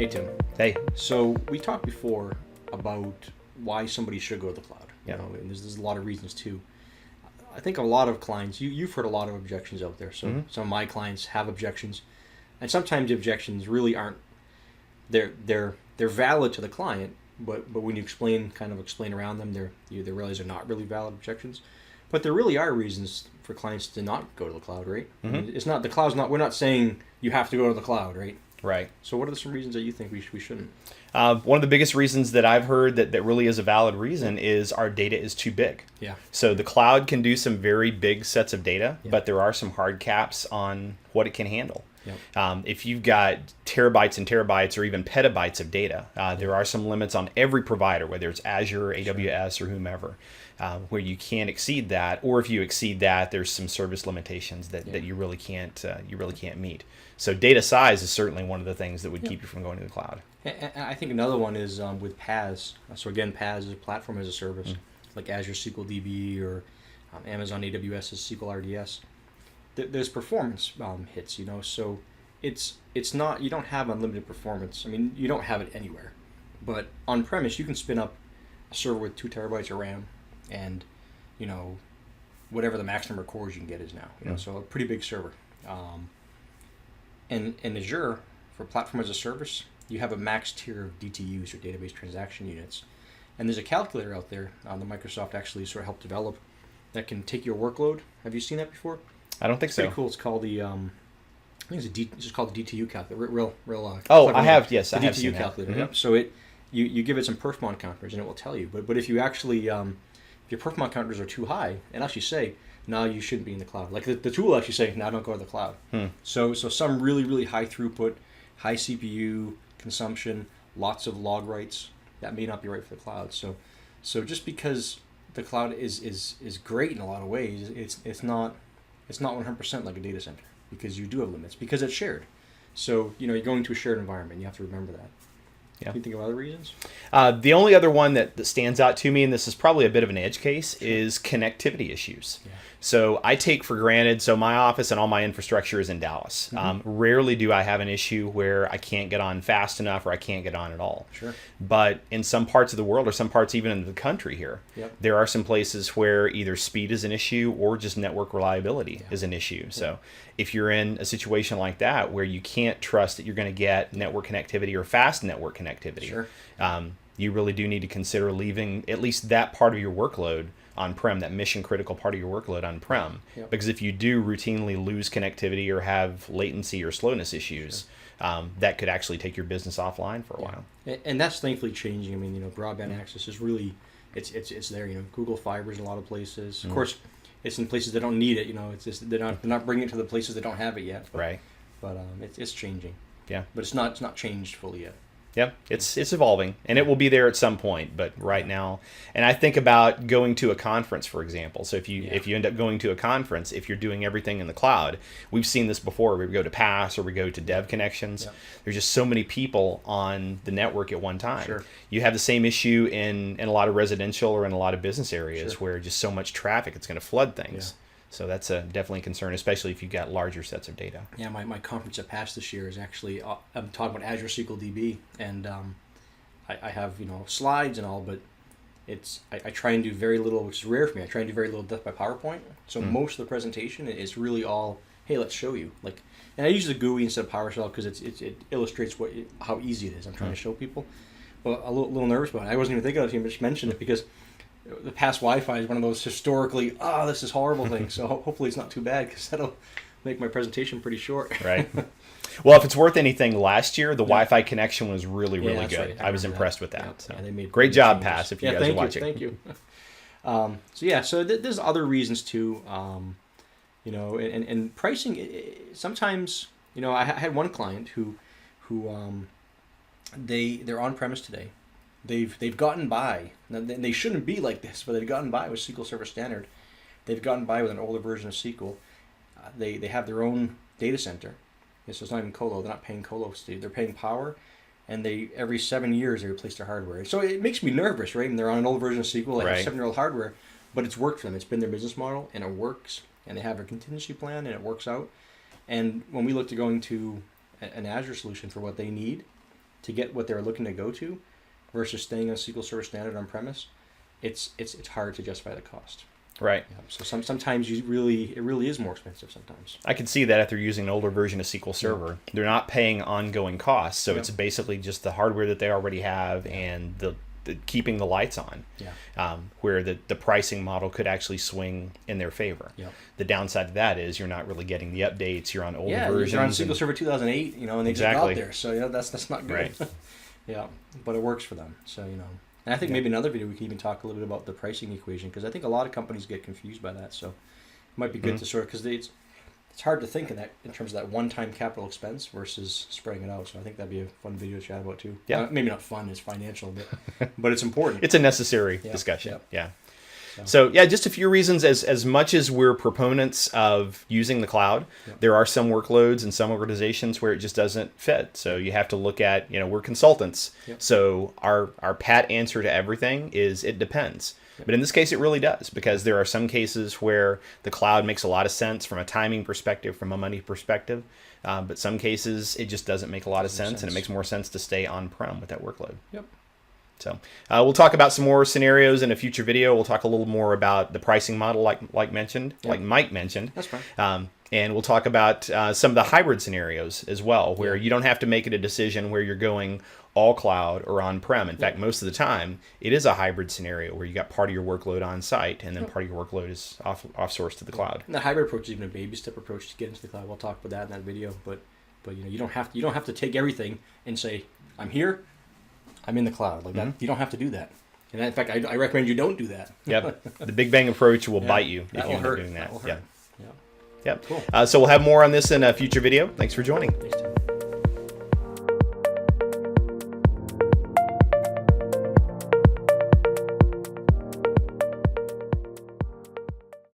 Hey, Tim. Hey. So we talked before about why somebody should go to the cloud. Yeah. And there's a lot of reasons too. I think a lot of clients, you've heard a lot of objections out there. So some of my clients have objections, and sometimes the objections really aren't. They're valid to the client, but when you explain around them, they realize they're not really valid objections. But there really are reasons for clients to not go to the cloud, right? I mean, it's not the cloud's not. We're not saying you have to go to the cloud, right? Right. So what are some reasons that you think we shouldn't? One of the biggest reasons that I've heard that really is a valid reason is our data is too big. Yeah. So the cloud can do some very big sets of data, Yeah. but there are some hard caps on what it can handle. Yep. If you've got terabytes and terabytes or even petabytes of data, there are some limits on every provider, whether it's Azure, AWS, or whomever, where you can't exceed that. Or if you exceed that, there's some service limitations that you really can't meet. So data size is certainly one of the things that would keep you from going to the cloud. And I think another one is with PaaS. So again, PaaS is a platform as a service, like Azure SQL DB or Amazon AWS's SQL RDS. There's performance hits, so it's not, you don't have unlimited performance. I mean, you don't have it anywhere, but on premise you can spin up a server with 2 terabytes of RAM and whatever the max number of cores you can get is now. So a pretty big server. And in Azure, for platform as a service, you have a max tier of DTUs or database transaction units, and there's a calculator out there that Microsoft actually sort of helped develop that can take your workload. Have you seen that before? I don't think It's so. pretty cool. It's called the I think it's just called the DTU calculator. Real. Oh, clever I name. have. Yes, The I have DTU seen that. calculator. Yep. So you give it some perfmon counters and it will tell you. But if you actually if your perfmon counters are too high, and actually say no, you shouldn't be in the cloud. Like the tool will actually say no, don't go to the cloud. So some really high throughput, high CPU consumption, lots of log writes, that may not be right for the cloud. So just because the cloud is great in a lot of ways, it's not 100% like a data center, because you do have limits because it's shared. So you're going to a shared environment. You have to remember that. Yeah. Can you think of other reasons? The only other one that stands out to me, and this is probably a bit of an edge case, is connectivity issues. Yeah. So I take for granted, so my office and all my infrastructure is in Dallas. Rarely do I have an issue where I can't get on fast enough or I can't get on at all. Sure. But in some parts of the world, or some parts even in the country here, there are some places where either speed is an issue or just network reliability is an issue. So if you're in a situation like that where you can't trust that you're going to get network connectivity or fast network connectivity, Sure. You really do need to consider leaving at least that part of your workload on-prem, that mission-critical part of your workload on-prem. Because if you do routinely lose connectivity or have latency or slowness issues, that could actually take your business offline for a while. And that's thankfully changing. I mean, broadband access is really, it's there. Google Fiber's in a lot of places. Of course, it's in places that don't need it. It's just they're not bringing it to the places that don't have it yet. But, Right. But it's changing. Yeah. But it's not changed fully yet. Yeah, it's evolving, and it will be there at some point. But right now, and I think about going to a conference, for example. So if you end up going to a conference, if you're doing everything in the cloud, we've seen this before. We go to PaaS or we go to Dev Connections. There's just so many people on the network at one time. Sure. You have the same issue in a lot of residential or in a lot of business areas where just so much traffic, it's going to flood things. So that's definitely a concern, especially if you've got larger sets of data. Yeah, my conference at PaaS this year is actually, I'm talking about Azure SQL DB, and I have, slides and all, but I try and do very little, which is rare for me. I try and do very little death by PowerPoint. So most of the presentation is really all, hey, let's show you. And I use the GUI instead of PowerShell because it illustrates how easy it is. I'm trying to show people. But a little nervous about it. I wasn't even thinking of it until you just mentioned it, because the PaaS Wi-Fi is one of those historically, this is horrible things. So hopefully it's not too bad, because that'll make my presentation pretty short. Right. Well, if it's worth anything, last year the Wi-Fi connection was really good. Right. I was impressed with that. Yeah. So. They made great job, changes. PaaS, if you guys are watching. Thank you. So there's other reasons too. And pricing. Sometimes I had one client who they're on premise today. They've gotten by. Now, they shouldn't be like this, but they've gotten by with SQL Server Standard. They've gotten by with an older version of SQL. They have their own data center. So it's not even colo. They're not paying colo. They're paying power, and every 7 years they replace their hardware. So it makes me nervous, right? And they're on an old version of SQL, like 7-year-old hardware, but it's worked for them. It's been their business model, and it works. And they have a contingency plan, and it works out. And when we look to going to an Azure solution for what they need, to get what they're looking to go to, versus staying on SQL Server Standard on premise, it's hard to justify the cost. Right. Yeah. So sometimes it really is more expensive sometimes. I can see that if they're using an older version of SQL Server, they're not paying ongoing costs. So Yep. it's basically just the hardware that they already have and the keeping the lights on. Yeah. Where the pricing model could actually swing in their favor. Yep. The downside of that is you're not really getting the updates. You're on older Yeah, versions. you're on SQL Server 2008, and they Exactly. just got there. So that's not good. Right. Yeah, but it works for them. So and I think maybe another video we can even talk a little bit about the pricing equation, because I think a lot of companies get confused by that. So it might be good to sort of, because it's hard to think in terms of that one-time capital expense versus spreading it out. So I think that'd be a fun video to chat about too. Yeah. Maybe not fun, it's financial, but it's important. It's a necessary Yeah, discussion. yeah. So yeah, just a few reasons. As much as we're proponents of using the cloud, there are some workloads and some organizations where it just doesn't fit. So you have to look at, we're consultants. Yep. So our pat answer to everything is it depends. But in this case, it really does, because there are some cases where the cloud makes a lot of sense from a timing perspective, from a money perspective. But some cases, it just doesn't make a lot of sense, and it makes more sense to stay on-prem with that workload. Yep. So we'll talk about some more scenarios in a future video. We'll talk a little more about the pricing model, like Mike mentioned. That's fine. And we'll talk about some of the hybrid scenarios as well, where you don't have to make it a decision where you're going all cloud or on-prem. In fact, most of the time, it is a hybrid scenario where you got part of your workload on site, and then part of your workload is off-sourced to the cloud. And the hybrid approach is even a baby step approach to get into the cloud. We'll talk about that in that video. But you don't have to take everything and say, I'm here, I'm in the cloud. Like that, you don't have to do that. And in fact, I recommend you don't do that. Yep. The Big Bang approach will bite you if That you will end up hurt. doing that. That will hurt. Yeah. Yeah. Yep. Cool. So we'll have more on this in a future video. Thanks for joining. Thanks, Tim.